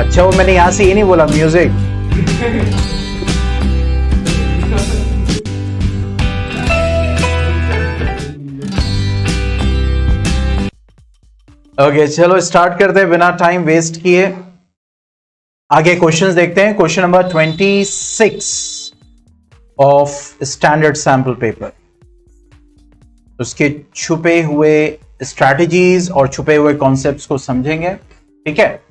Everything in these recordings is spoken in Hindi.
अच्छा, वो मैंने यहां से ये नहीं बोला म्यूजिक। ओके चलो स्टार्ट करते हैं बिना टाइम वेस्ट किए। आगे क्वेश्चंस देखते हैं। Question number 26 of standard sample paper. उसके छुपे हुए स्ट्रैटेजीज और छुपे हुए कॉन्सेप्ट्स को समझेंगे। ठीक है,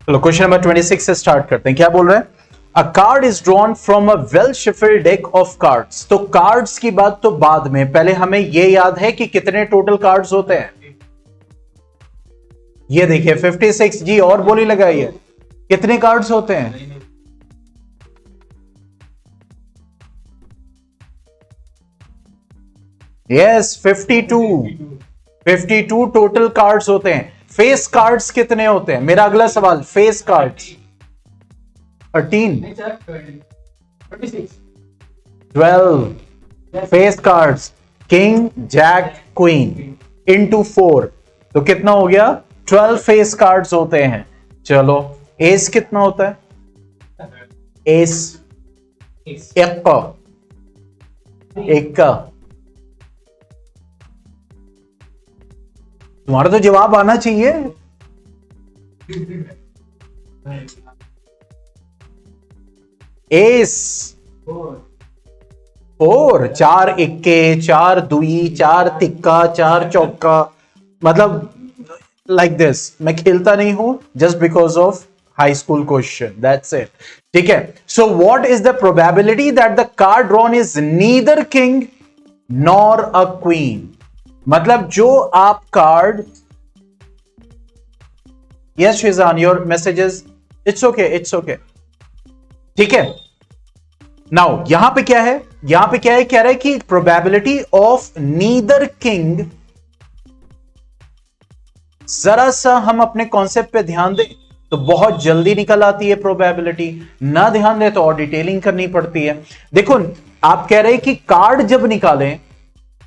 चलो क्वेश्चन नंबर 26 से स्टार्ट करते हैं। क्या बोल रहे हैं? अ card is drawn from a well shuffled deck of cards. तो कार्ड्स की बात तो बाद में, पहले हमें यह याद है कि कितने टोटल कार्ड्स होते हैं। ये देखिए 56 जी, और बोली लगाइए, कितने कार्ड्स होते हैं? यस 52 टोटल कार्ड्स होते हैं। फेस कार्ड्स कितने होते हैं? मेरा अगला सवाल, face cards 13 12 face cards, king jack queen into 4, तो कितना हो गया? 12 फेस कार्ड्स होते हैं। चलो एस कितना होता है? एस इक्का। तुम्हारा तो जवाब आना चाहिए। एस 4, 4 इक्के, 4 दुई, 4 तिक्का, 4 चौका, मतलब लाइक दिस। मैं खेलता नहीं हूं just because of high school question, that's it. ठीक है, so what is the probability that the card drawn is neither king nor a queen? मतलब जो आप card, yes Shezan your messages, it's okay it's okay. ठीक है, नाउ यहां पे क्या है? यहां पे क्या है? कह रहा है कि प्रोबेबिलिटी ऑफ नीदर किंग, जरा सा हम अपने कॉन्सेप्ट पे ध्यान दें तो बहुत जल्दी निकल आती है प्रोबेबिलिटी, ना ध्यान दें तो और डिटेलिंग करनी पड़ती है। देखो आप कह रहे हैं कि कार्ड जब निकालें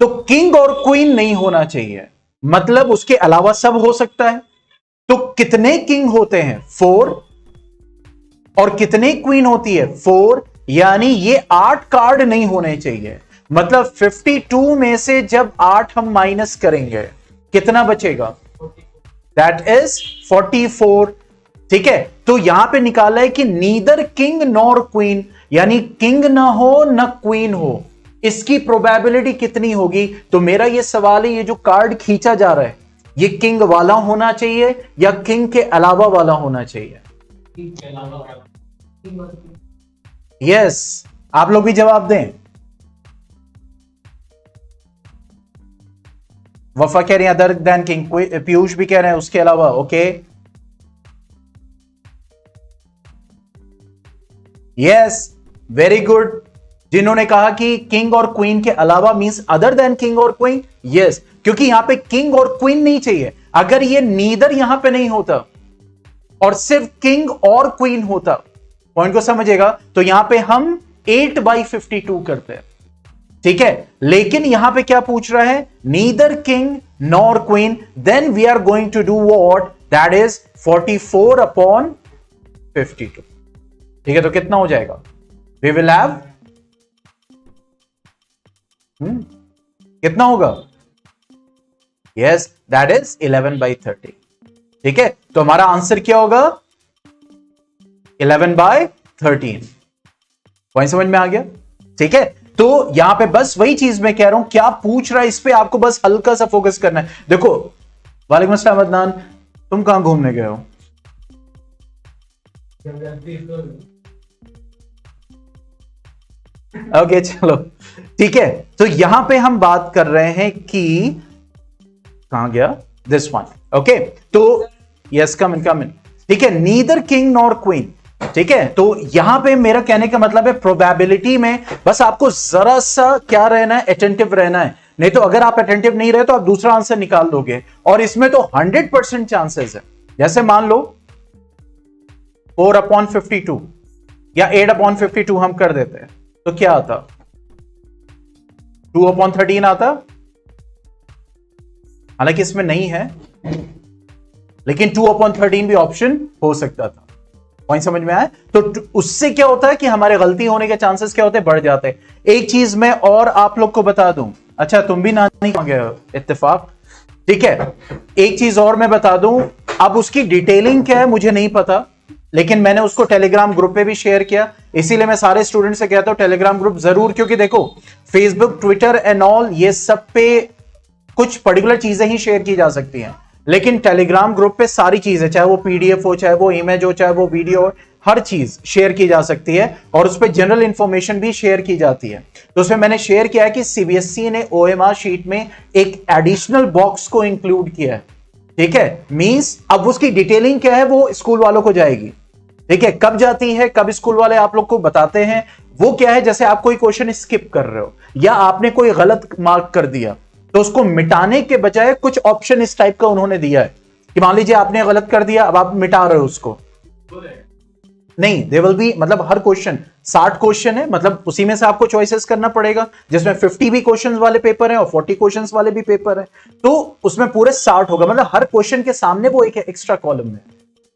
तो किंग और क्वीन नहीं होना चाहिए, मतलब उसके अलावा सब हो सकता है। तो कितने किंग होते हैं? 4, और कितने क्वीन होती है? 4, यानी ये 8 कार्ड नहीं होने चाहिए। मतलब 52 में से जब 8 हम माइनस करेंगे कितना बचेगा? That is 44। ठीक है, तो यहां पे निकाला है कि नीदर किंग नॉर क्वीन, यानी किंग ना हो ना क्वीन हो। इसकी प्रोबेबिलिटी कितनी होगी? तो मेरा ये सवाल है, ये जो कार्ड खींचा जा रहा है ये किंग वाला होना चाहिए या किंग के अलावा वाला होना चाहिए? यस, आप लोग भी जवाब दें। वफा कह रहे हैं अदर देन किंग, पीयूष भी कह रहे हैं उसके अलावा। Okay yes, very good. जिन्होंने कहा कि किंग और क्वीन के अलावा मींस अदर देन किंग और क्वीन, यस, क्योंकि यहां पे किंग और क्वीन नहीं चाहिए। अगर ये नीदर यहां पे नहीं होता और सिर्फ किंग और क्वीन होता, पॉइंट को समझेगा, तो यहां पे हम 8/52 करते हैं। ठीक है, लेकिन यहां पे क्या पूछ रहा है? Neither king nor queen, then we are going to do what? That is 44/52। ठीक है, तो कितना हो जाएगा? वी विल हैव कितना होगा? Yes, that is 11/30। ठीक है, तो हमारा आंसर क्या होगा? 11/13। पॉइंट समझ में आ गया? ठीक है, तो यहां पे बस वही चीज मैं कह रहा हूं, क्या पूछ रहा है इस पे आपको बस हल्का सा फोकस करना है। देखो, वालेकुम अस्सलाम अदनान, तुम कहां घूमने गए हो? ओके चलो ठीक है, तो यहां पे हम बात कर रहे हैं कि कहां गया दिस वन। ओके, तो यस कम इन। ठीक है, नीदर किंग नॉर क्वीन। ठीक है, तो यहां पे मेरा कहने का मतलब है प्रोबेबिलिटी में बस आपको जरा सा क्या रहना है? अटेंटिव रहना है। नहीं तो अगर आप अटेंटिव नहीं रहे तो आप दूसरा आंसर निकाल दोगे, और इसमें तो 100% चांसेस है। जैसे मान लो 4/52 या 8/52 हम कर देते हैं तो क्या आता? 2/13 आता। हालांकि इसमें नहीं है, लेकिन 2/13 भी ऑप्शन हो सकता था। पॉइंट समझ में आया? तो उससे क्या होता है कि हमारे गलती होने के चांसेस क्या होते हैं, बढ़ जाते हैं। एक चीज मैं और आप लोग को बता दूं, अच्छा तुम भी नानी गए हो, इत्तेफाक, ठीक है। एक चीज और मैं बता दूं, अब उसकी डिटेलिंग क्या है मुझे नहीं पता, लेकिन मैंने उसको टेलीग्राम ग्रुप पे भी शेयर किया, इसीलिए मैं सारे स्टूडेंट से कहता हूं टेलीग्राम ग्रुप जरूर, क्योंकि देखो फेसबुक, ट्विटर एंड ऑल ये सब पे कुछ पर्टिकुलर चीजें ही शेयर की जा सकती हैं, लेकिन टेलीग्राम ग्रुप पे सारी चीजें, चाहे वो पीडीएफ हो, चाहे वो इमेज हो, चाहे वो वीडियो हो, हर चीज शेयर की जा सकती है, और उस पर जनरल इंफॉर्मेशन भी शेयर की जाती है। तो उसमें मैंने शेयर किया है कि सीबीएसई ने ओएमआर शीट में एक एडिशनल बॉक्स को इंक्लूड किया है, ठीक है। मींस अब उसकी डिटेलिंग क्या है वो स्कूल वालों को जाएगी, ठीक है। कब जाती है, कब स्कूल वाले आप लोग को बताते हैं, वो क्या है, जैसे आप कोई क्वेश्चन स्किप कर रहे हो या आपने कोई गलत मार्क कर दिया, तो उसको मिटाने के बजाय कुछ ऑप्शन इस टाइप का उन्होंने दिया है कि मान लीजिए आपने गलत कर दिया, अब आप मिटा रहे हो उसको, नहीं दे विल बी, मतलब हर क्वेश्चन 60 क्वेश्चन है, मतलब उसी में से आपको चॉइसेस करना पड़ेगा, जिसमें 50 भी क्वेश्चंस वाले पेपर हैं और 40 क्वेश्चंस वाले भी पेपर हैं, तो उसमें पूरे 60 होगा, मतलब हर क्वेश्चन के सामने वो एक एक्स्ट्रा कॉलम है।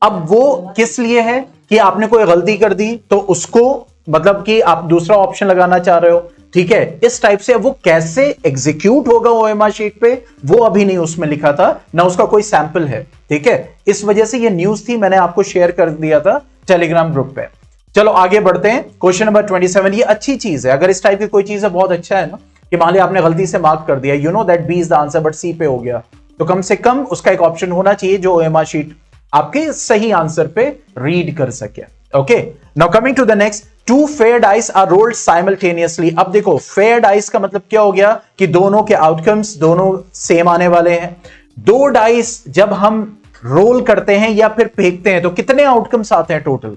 अब वो किस लिए है कि आपने कोई गलती कर दी तो उसको, मतलब कि आप दूसरा ऑप्शन लगाना चाह रहे हो, ठीक है, इस टाइप से। वो कैसे एग्जीक्यूट होगा ओएमआर शीट पे वो अभी नहीं उसमें लिखा था, ना उसका कोई सैंपल है, ठीक है। इस वजह से ये न्यूज थी, मैंने आपको शेयर कर दिया था टेलीग्राम ग्रुप पे। चलो आगे बढ़ते हैं, क्वेश्चन नंबर 27। ये अच्छी चीज है, अगर इस टाइप की कोई चीज है बहुत अच्छा है ना, कि मान लिया आपने गलती से मार्क कर दिया, you know that B is the answer but C पे हो गया, तो कम से कम उसका एक ऑप्शन होना चाहिए जो ओएमआर शीट आपके सही आंसर पे रीड कर सके। Okay, now coming to the next, two fair dice are rolled simultaneously. अब देखो फेयर डाइस का मतलब क्या हो गया कि दोनों के आउटकम्स दोनों सेम आने वाले हैं। दो डाइस जब हम रोल करते हैं या फिर फेंकते हैं तो कितने आउटकम्स आते हैं टोटल?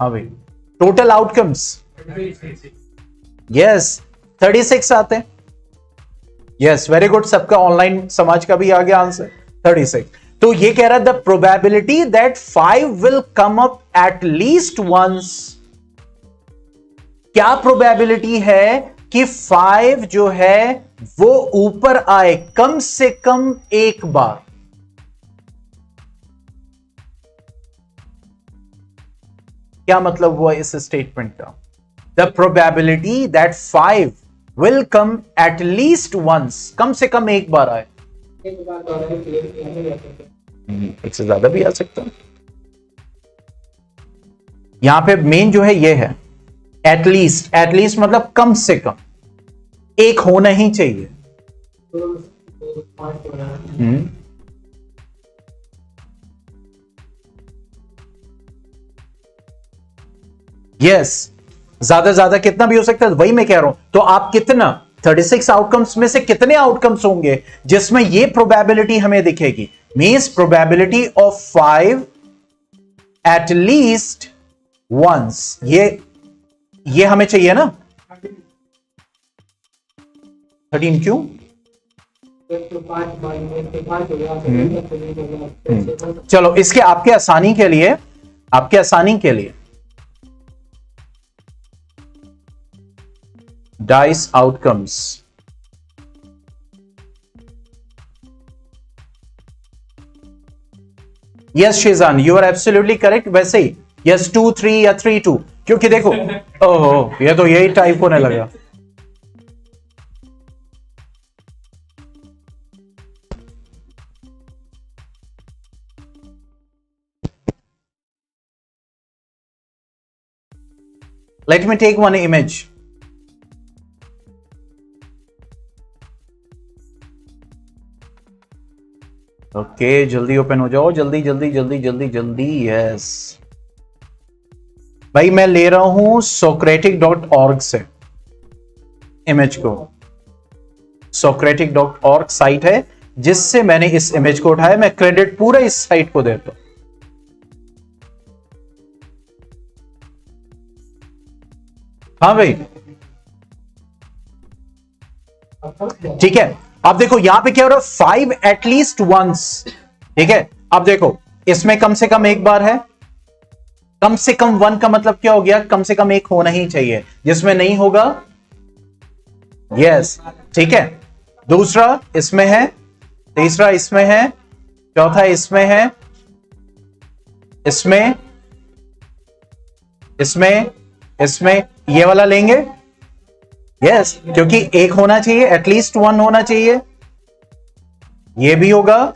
हाँ भाई, टोटल आउटकम्स, यस 36 आते हैं। यस वेरी गुड, सबका ऑनलाइन समाज का भी आ गया आंसर 36। तो ये कह रहा है the probability that 5 will come up at least once. क्या प्रोबेबिलिटी है कि 5 जो है वो ऊपर आए कम से कम एक बार? क्या मतलब हुआ इस स्टेटमेंट का? The probability that 5 will come at least once, कम से कम एक बार आए, एक से ज्यादा भी आ सकता है। यहां पे मेन जो है ये है एटलीस्ट, एटलीस्ट मतलब कम से कम एक होना ही चाहिए। यस, ज्यादा ज्यादा कितना भी हो सकता है, वही मैं कह रहा हूं। तो आप कितना 36 आउटकम्स में से कितने आउटकम्स होंगे जिसमें ये प्रोबेबिलिटी हमें दिखेगी? Means probability of 5 at least once, ये हमें चाहिए ना। 13 क्यों? चलो इसके आपके आसानी के लिए, आपके आसानी के लिए dice outcomes, yes Shezan you are absolutely correct. वैसे ही यस 2 3 या 3 2, क्योंकि देखो ओहो ये तो यही टाइप होने लगा। Let me take one image. Okay जल्दी ओपन हो जाओ, जल्दी जल्दी जल्दी जल्दी जल्दी। यस भाई मैं ले रहा हूं socratic.org से इमेज को। socratic.org साइट है जिससे मैंने इस इमेज को उठाया, मैं क्रेडिट पूरा इस साइट को देता हूं। हाँ भाई ठीक है। अब देखो यहां पे क्या हो रहा है, 5 एटलीस्ट वंस, ठीक है। अब देखो इसमें कम से कम एक बार है, कम से कम 1 का मतलब क्या हो गया, कम से कम एक होना ही चाहिए, जिसमें नहीं होगा यस ठीक है। दूसरा इसमें है, तीसरा इसमें है, चौथा इसमें है, इसमें इसमें इसमें ये वाला लेंगे। यस, क्योंकि एक होना चाहिए, एटलीस्ट वन होना चाहिए। ये भी होगा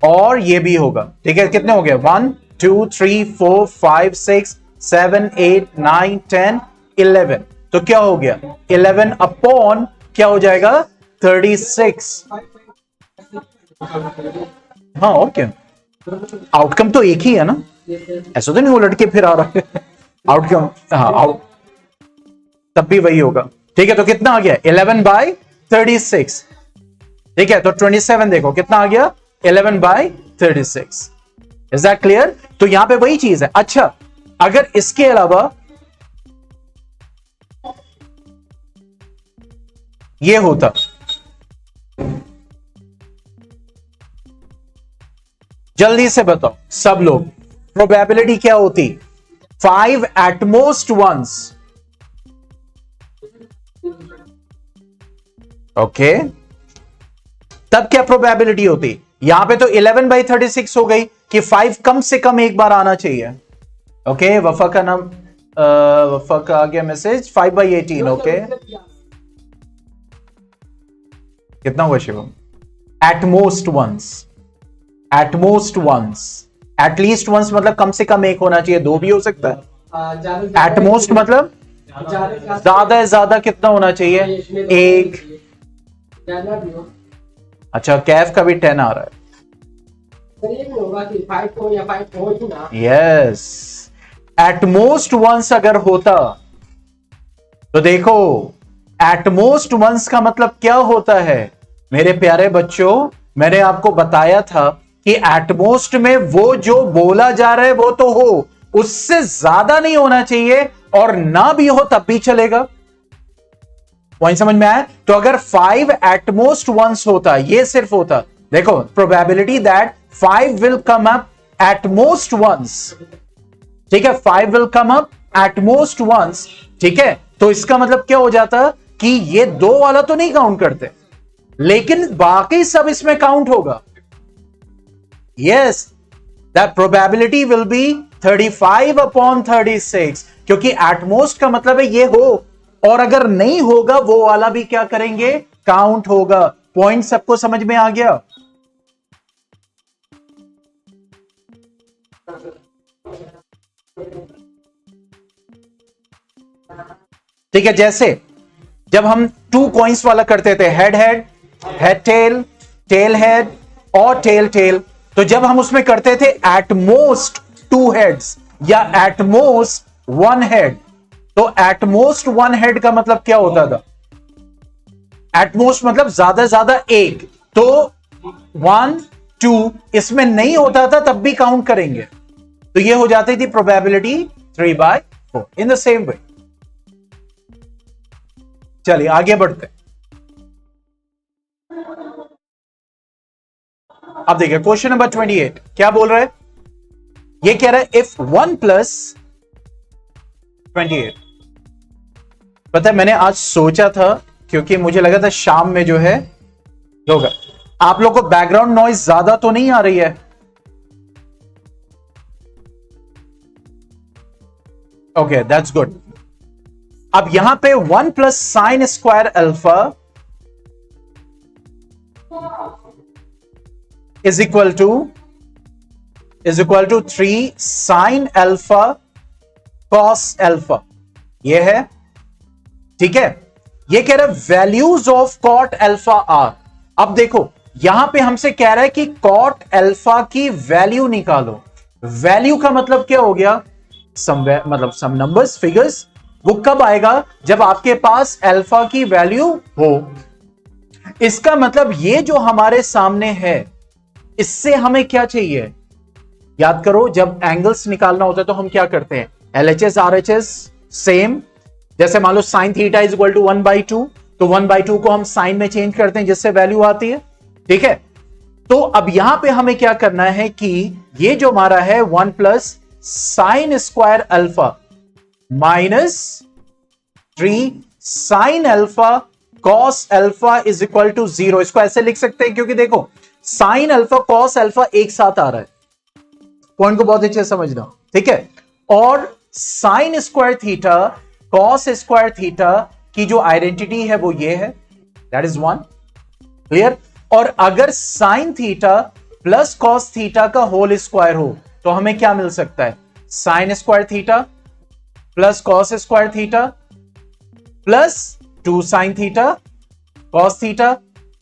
और ये भी होगा। ठीक है, कितने हो गए? 1 2 3 4 5 6 7 8 9 10 11। तो क्या हो गया? 11 अपॉन क्या हो जाएगा? 36। हाँ, और क्या, आउटकम तो एक ही है ना, ऐसा तो नहीं वो लड़के फिर आ रहा है। आउटकम, हाँ, आउट तब भी वही होगा। ठीक है, तो कितना आ गया? 11/36। ठीक है, तो 27 देखो कितना आ गया? 11/36। Is that clear? तो यहां पे वही चीज है। अच्छा, अगर इसके अलावा ये होता, जल्दी से बताओ सब लोग, प्रोबेबिलिटी क्या होती? 5 एट मोस्ट वंस। ओके, तब क्या प्रोबेबिलिटी होती? यहां पे तो 11/36 हो गई कि 5 कम से कम एक बार आना चाहिए। ओके, वफा का नाम, वफा का आ गया मैसेज 5/18। ओके, कितना हुआ Shivam? At most once, at most once, at least once मतलब कम से कम एक होना चाहिए, दो भी हो सकता है। एट मोस्ट मतलब ज्यादा से ज्यादा कितना होना चाहिए? एक। अच्छा, कैफ का भी 10 आ रहा है। यस, एट मोस्ट वंस अगर होता तो देखो, एट मोस्ट वंस का मतलब क्या होता है मेरे प्यारे बच्चों? मैंने आपको बताया था कि एटमोस्ट में वो जो बोला जा रहा है वो तो हो, उससे ज्यादा नहीं होना चाहिए, और ना भी हो तब भी चलेगा। पॉइंट समझ में आया? तो अगर 5 एटमोस्ट वंस होता, ये सिर्फ होता, देखो probability that 5 will come up at most once. ठीक है, 5 will come up at most once. ठीक है, तो इसका मतलब क्या हो जाता कि ये दो वाला तो नहीं काउंट करते, लेकिन बाकी सब इसमें काउंट होगा। Yes, that probability will be 35/36, क्योंकि एटमोस्ट का मतलब है ये हो, और अगर नहीं होगा वो वाला भी क्या करेंगे? काउंट होगा। पॉइंट सबको समझ में आ गया? ठीक है, जैसे जब हम 2 कॉइंस वाला करते थे, head head, head tail, tail head और टेल टेल, तो जब हम उसमें करते थे एटमोस्ट 2 हेड्स या एटमोस्ट 1 हेड, तो एटमोस्ट 1 हेड का मतलब क्या होता था? एटमोस्ट मतलब ज्यादा से ज्यादा एक, तो 1 2 इसमें नहीं होता था तब भी काउंट करेंगे, तो ये हो जाती थी probability 3/4 in the same way. चलिए आगे बढ़ते हैं। अब देखिए क्वेश्चन नंबर 28 क्या बोल रहा है? ये कह रहा है इफ 1 + 28। पता है, मैंने आज सोचा था, क्योंकि मुझे लगा था शाम में जो है होगा। आप लोग को बैकग्राउंड नॉइज ज्यादा तो नहीं आ रही है? Okay, that's good. अब यहां पे 1 + sin square alpha is equal to 3 sin alpha cos alpha, ये है। ठीक है, ये कह रहा है values of cot alpha are. अब देखो यहां पे हमसे कह रहा है कि कॉट अल्फा की वैल्यू निकालो। वैल्यू का मतलब क्या हो गया? मतलब सम नंबर्स, फिगर्स। वो कब आएगा? जब आपके पास अल्फा की वैल्यू हो। इसका मतलब ये जो हमारे सामने है, इससे हमें क्या चाहिए? याद करो, जब एंगल्स निकालना होता है तो हम क्या करते हैं? LHS RHS same. जैसे मान लो sine theta is equal to 1/2, तो 1/2 को हम साइन में चेंज करते हैं जिससे वैल्यू आती है। ठीक है, तो अब यहां पे हमें क्या करना है कि ये जो हमारा है 1 + sin square alpha minus 3 sin alpha cos alpha is equal to 0। इसको ऐसे लिख सकते हैं, क्योंकि देखो साइन अल्फा cos अल्फा एक साथ आ रहा है, पॉइंट को बहुत अच्छे से समझना, ठीक है। और sine square theta cos square theta की जो आइडेंटिटी है वो ये है, दैट इज 1, क्लियर। और अगर sine theta plus cos theta का होल स्क्वायर हो तो हमें क्या मिल सकता है, sine square theta plus cos square theta plus 2 sine theta cos theta,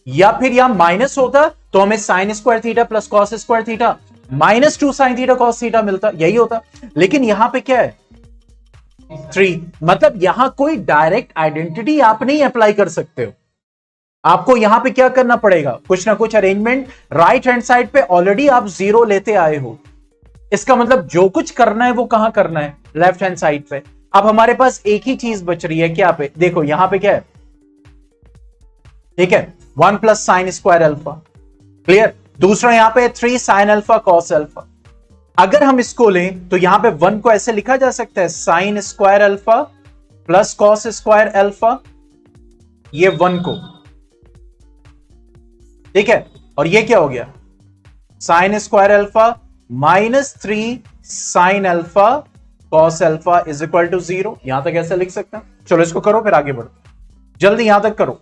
या फिर यहां माइनस होता तो हमें sine square theta plus cos square theta minus 2 sine theta cos theta मिलता, यही होता। लेकिन यहां पे क्या है 3, मतलब यहां कोई डायरेक्ट आइडेंटिटी आप नहीं अप्लाई कर सकते हो। आपको यहां पे क्या करना पड़ेगा, कुछ ना कुछ अरेंजमेंट। राइट हैंड साइड पे ऑलरेडी आप 0 लेते आए हो, इसका मतलब जो कुछ करना है वो कहां करना है, लेफ्ट हैंड साइड पे। अब हमारे पास एक ही चीज बच रही है, क्या पे देखो, यहां पे क्या है, ठीक है 1 plus sign square alpha, clear. दूसरा यहां पे 3 साइन अल्फा कॉस अल्फा। अगर हम इसको लें तो यहां पे 1 को ऐसे लिखा जा सकता है sine square alpha plus cos square alpha, ये 1 को, ठीक है। और ये क्या हो गया, sine square alpha minus 3 sine alpha cos alpha is equal to 0। यहां तक ऐसे लिख सकते हैं। चलो इसको करो फिर आगे बढ़ो, जल्दी यहां तक करो।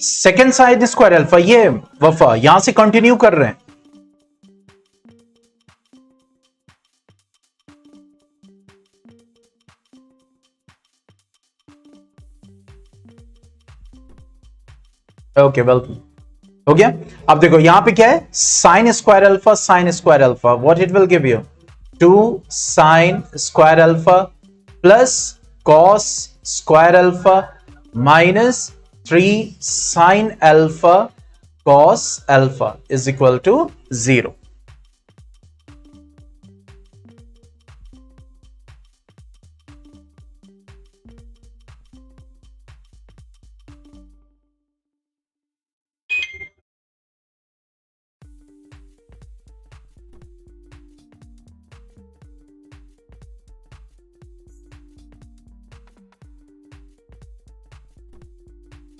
सेकेंड साइन स्क्वायर अल्फा, ये वफा यहां से कंटिन्यू कर रहे हैं, ओके वेलकम, हो गया। अब देखो यहां पे क्या है, sine square alpha, what it will give you 2 sine square alpha plus cos square alpha minus 3 sine alpha cos alpha is equal to 0।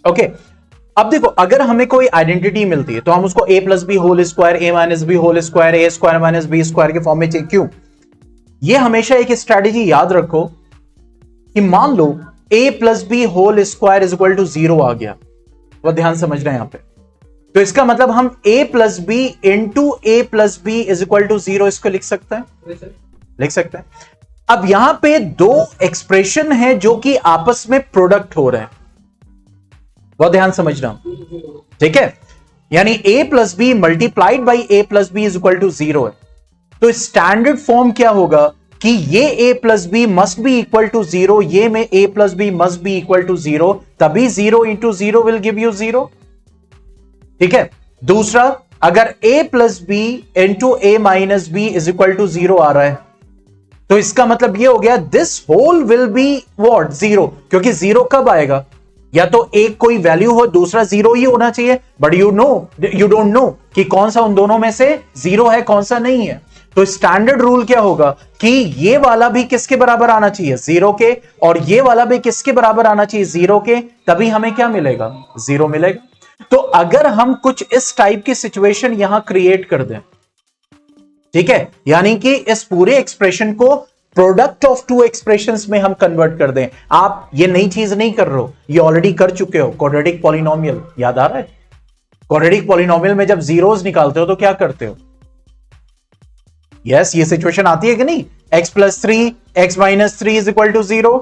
Okay अब देखो, अगर हमें कोई आइडेंटिटी मिलती है तो हम उसको a plus B whole square, a minus B whole square, a square minus B square के फॉर्म में चाहिए। क्यों? ये हमेशा एक स्ट्रैटेजी याद रखो कि मान लो a plus B whole square is equal to 0 आ गया, वो ध्यान समझना है यहां पे। तो इसका मतलब हम a plus B into a plus B is equal to 0 इसको लिख सकते हैं, लिख सकते हैं। अब यहां पे दो एक्सप्रेशन है जो कि आपस में प्रोडक्ट हो रहे हैं, बहुत ध्यान समझना, ठीक है। यानी a plus B multiplied by a plus B is equal to 0 है। तो स्टैंडर्ड फॉर्म क्या होगा कि ये a plus B must be equal to 0, ये में a plus B must be equal to 0, तभी 0 इंटू 0 विल गिव यू 0, ठीक है। दूसरा, अगर a plus B into a minus B is equal to 0 आ रहा है तो इसका मतलब ये हो गया this whole will be what 0, क्योंकि 0 कब आएगा, या तो एक कोई वैल्यू हो, दूसरा 0 ही होना चाहिए, बट यू डोंट नो कि कौन सा उन दोनों में से 0 है कौन सा नहीं है। तो स्टैंडर्ड रूल क्या होगा कि ये वाला भी किसके बराबर आना चाहिए 0 के, और ये वाला भी किसके बराबर आना चाहिए 0 के, तभी हमें क्या मिलेगा 0 मिलेगा। तो अगर हम कुछ इस टाइप की सिचुएशन यहां क्रिएट कर दें, ठीक है, यानी कि इस पूरे एक्सप्रेशन को प्रोडक्ट ऑफ टू एक्सप्रेशंस में हम कन्वर्ट कर दें। आप ये नई चीज नहीं कर रहे हो, ये ऑलरेडी कर चुके हो। क्वाड्रेटिक पॉलिनोमियल याद आ रहा है? क्वाड्रेटिक पॉलिनोमियल में जब जीरोस निकालते हो तो क्या करते हो? यस, ये सिचुएशन आती है कि नहीं, x plus 3 x minus 3 is equal to 0,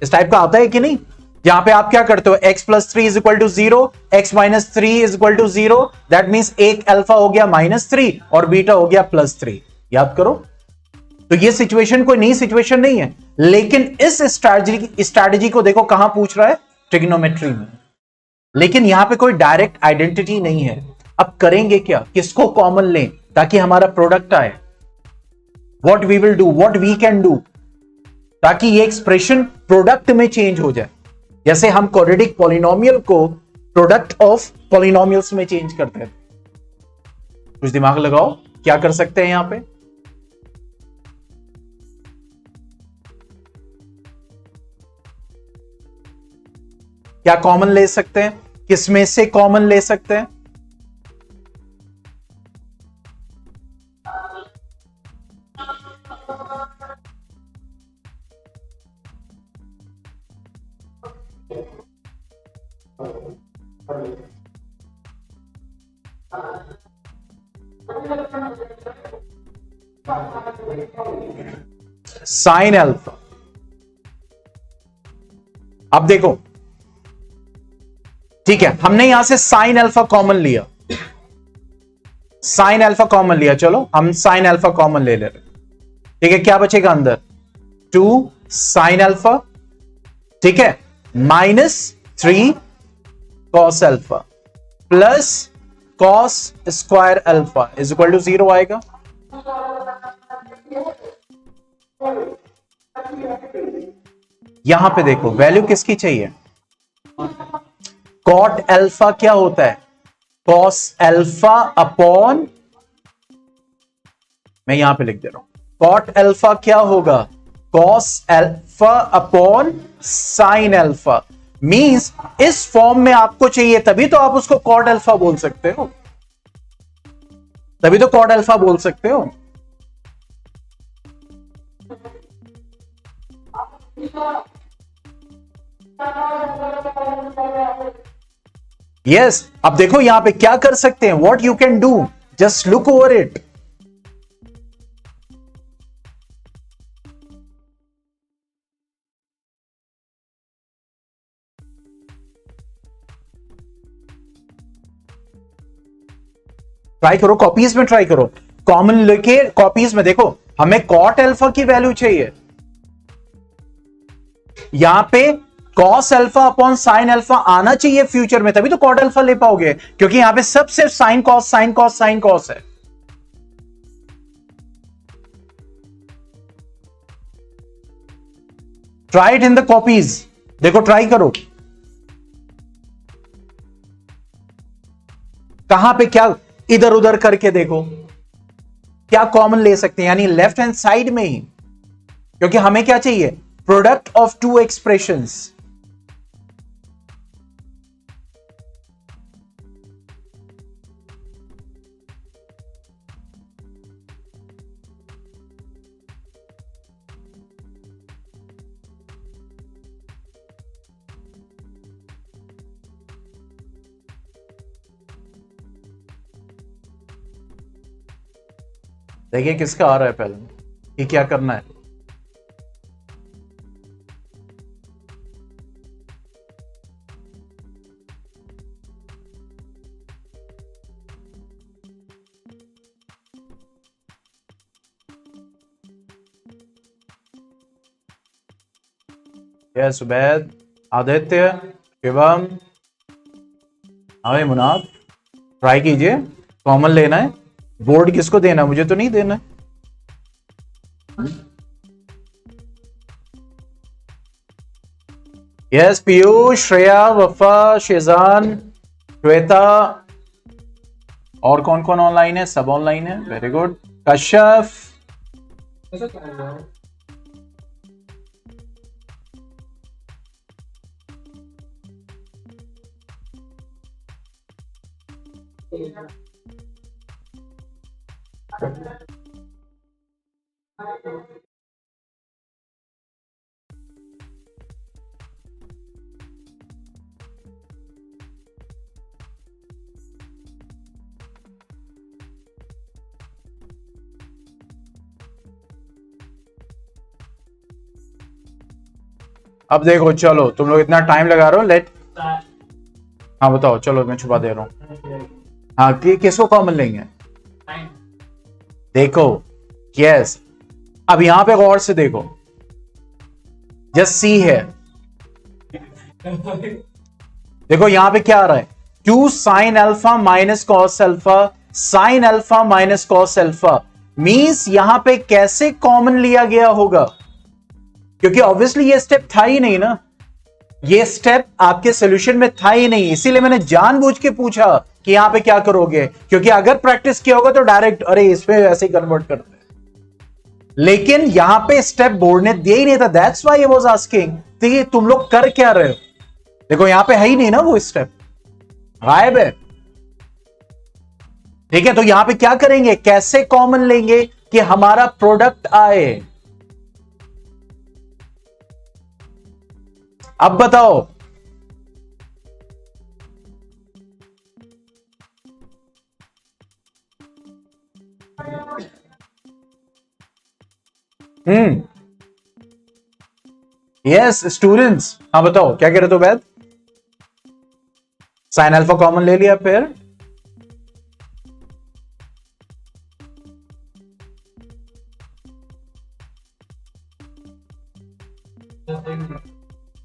इस टाइप का आता है कि नहीं? यहां पे आप क्या करते हो, x plus 3 is equal to 0, x minus 3 is equal to 0, that means एक अल्फा हो गया -3 और बीटा हो गया +3, याद करो। तो ये सिचुएशन कोई नई सिचुएशन नहीं है, लेकिन इस स्ट्रैटेजी को देखो कहां पूछ रहा है, ट्रिग्नोमेट्री में। लेकिन यहां पे कोई डायरेक्ट आइडेंटिटी नहीं है। अब करेंगे क्या, किसको कॉमन लें ताकि हमारा प्रोडक्ट आए, what we will do, what we can do, ताकि ये एक्सप्रेशन प्रोडक्ट में चेंज हो जाए। जैसे हम क्वाड्रेटिक पॉलिनोमियल को प्रोडक्ट ऑफ पॉलिनोमियल्स में चेंज करते हैं। कुछ दिमाग लगाओ, क्या कर सकते हैं यहां पे। क्या कॉमन ले सकते हैं, किसमें से कॉमन ले सकते हैं। Sine alpha. अब देखो, ठीक है, हमने यहां से साइन अल्फा कॉमन लिया, साइन अल्फा कॉमन लिया, चलो हम साइन अल्फा कॉमन ले रहे। ठीक है, क्या बचेगा अंदर, 2 साइन अल्फा, ठीक है, -3 cos alpha plus cos square alpha is equal to 0 आएगा। यहां पे देखो वैल्यू किसकी चाहिए, कॉट अल्फा क्या होता है, कॉस अल्फा अपॉन, मैं यहां पे लिख दे रहा हूं, कॉट अल्फा क्या होगा, cos alpha upon sine alpha. Means इस फॉर्म में आपको चाहिए, तभी तो आप उसको कॉट अल्फा बोल सकते हो, तभी तो कॉट अल्फा बोल सकते हो। यस, अब देखो यहां पे क्या कर सकते हैं, what you can do, just look over it. Try करो, कॉपीज में ट्राई करो, कॉमन लेके कॉपीज में देखो, हमें कॉट अल्फा की वैल्यू चाहिए, यहां पे cos alpha upon sine alpha आना चाहिए फ्यूचर में, तभी तो कॉट अल्फा ले पाओगे, क्योंकि यहां पे सब सिर्फ sine cos sine cos sine cos है। Try it in the copies, देखो ट्राई करो, कहां पे क्या इधर उधर करके देखो क्या कॉमन ले सकते हैं, यानी लेफ्ट हैंड साइड में ही, क्योंकि हमें क्या चाहिए, प्रोडक्ट ऑफ टू एक्सप्रेशंस। देखिए किसका आ रहा है पहले, कि क्या करना है। यस, सुबैद, आदित्य, शिवम, अरे मुनाफ, ट्राई कीजिए, कॉमन लेना है। बोर्ड किसको देना, मुझे तो नहीं देना। यस, पीयूष, श्रेया, वफा, शेजान, श्वेता, और कौन कौन ऑनलाइन है, सब ऑनलाइन है, वेरी गुड। कश्यप, अब देखो, चलो तुम लोग इतना टाइम लगा रहे हो, लेट, हाँ बताओ, चलो मैं छुपा दे रहा हूं। हाँ, किसको कॉमन लेंगे, देखो, यस, अब यहां पे गौर से देखो, जस्ट सी है, देखो यहां पे क्या आ रहा है, 2 sine alpha minus cos alpha, sign alpha minus cos alpha, means यहां पे कैसे कॉमन लिया गया होगा, क्योंकि ऑब्वियसली ये स्टेप था ही नहीं ना, ये स्टेप आपके सॉल्यूशन में था ही नहीं, इसीलिए मैंने जानबूझ के पूछा कि यहां पे क्या करोगे, क्योंकि अगर प्रैक्टिस किया होगा तो डायरेक्ट अरे इस पे ऐसे ही कन्वर्ट करते, लेकिन यहां पे स्टेप बोर्ड ने दिया ही नहीं था, that's why I was asking, तो ये तुम लोग कर क्या रहे हो, देखो यहां पे है ही नहीं ना वो स्टेप, गायब है। ठीक है, तो यहां पे क्या करेंगे, कैसे कॉमन लेंगे कि हमारा प्रोडक्ट आए, अब बताओ। यस स्टूडेंट्स, हाँ बताओ क्या कह रहे थे वैद, साइन अल्फा कॉमन ले लिया, फिर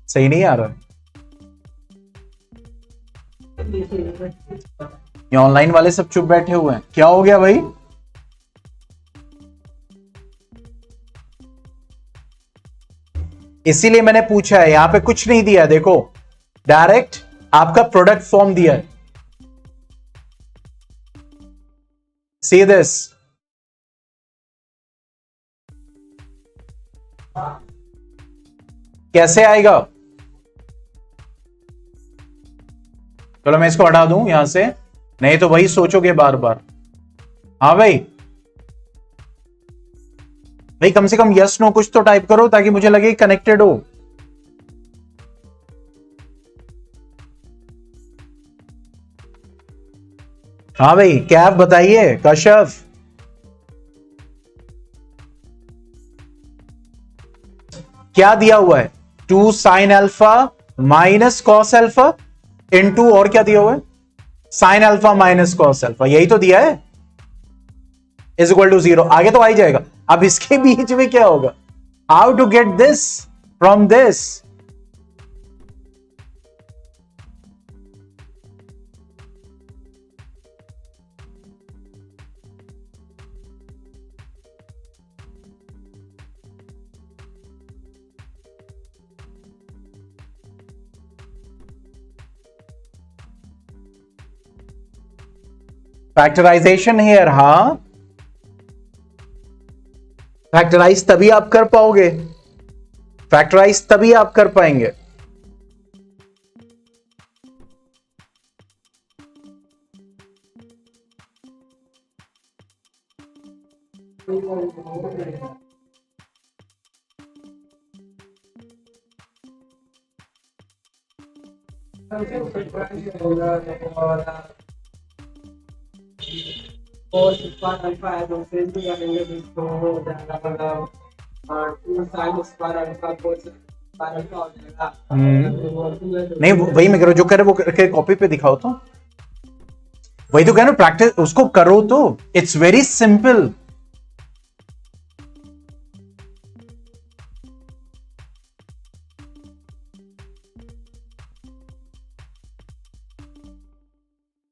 सही नहीं आ रहा, ये ऑनलाइन वाले सब चुप बैठे हुए हैं, क्या हो गया भाई, इसीलिए मैंने पूछा है, यहां पे कुछ नहीं दिया है, देखो डायरेक्ट आपका प्रोडक्ट फॉर्म दिया है, सी दिस, कैसे आएगा, चलो मैं इसको हटा दूं यहां से, नहीं तो वही सोचोगे बार बार। हाँ भाई, भाई कम से कम यस नो कुछ तो टाइप करो ताकि मुझे लगे कनेक्टेड हो। हाँ भाई कैफ बताइए, कशफ क्या दिया हुआ है, 2 sine alpha minus cos alpha into, और क्या दिया हुआ है, sign alpha minus cos alpha, यही तो दिया है, इज इक्वल टू 0, आगे तो आ ही जाएगा। अब इसके बीच में क्या होगा, how to get this from this, factorization here, हाँ फैक्टराइज तभी आप कर पाओगे, फैक्टराइज तभी आप कर पाएंगे। नहीं वही मैं कह रहा हूं, जो करे वो करके कॉपी पे दिखाओ, तो वही तो कह रहा हूं, प्रैक्टिस उसको करो, तो it's very simple.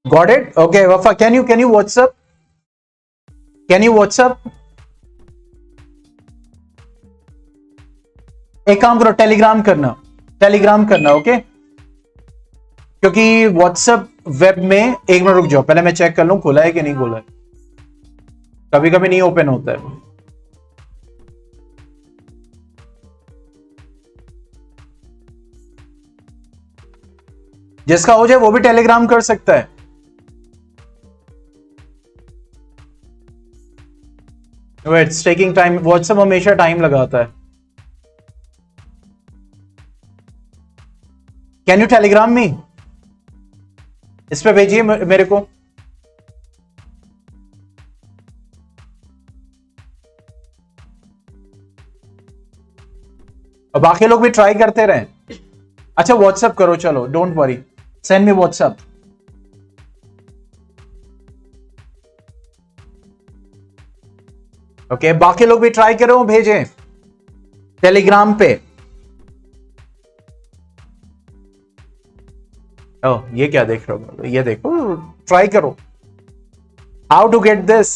Got it? Okay, Wafa, can you WhatsApp? Can you WhatsApp? एक काम करो, टेलीग्राम करना, टेलीग्राम करना, ओके? क्योंकि WhatsApp वेब में, एक मिनट रुक जाओ, पहले मैं चेक कर लूं खुला है कि नहीं खुला है, कभी कभी नहीं ओपन होता है। जिसका हो जाए वो भी टेलीग्राम कर सकता है। इट्स टेकिंग टाइम, व्हाट्सएप हमेशा टाइम लगाता है। कैन यू टेलीग्राम मी, इस पे भेजिए मेरे को। और बाकी लोग भी ट्राई करते रहे। अच्छा व्हाट्सएप करो, चलो don't worry, send me WhatsApp. Okay, बाकी लोग भी ट्राई करो, भेजें टेलीग्राम पे। ये क्या देख रहे हो, ये देखो, ट्राई करो हाउ टू गेट दिस।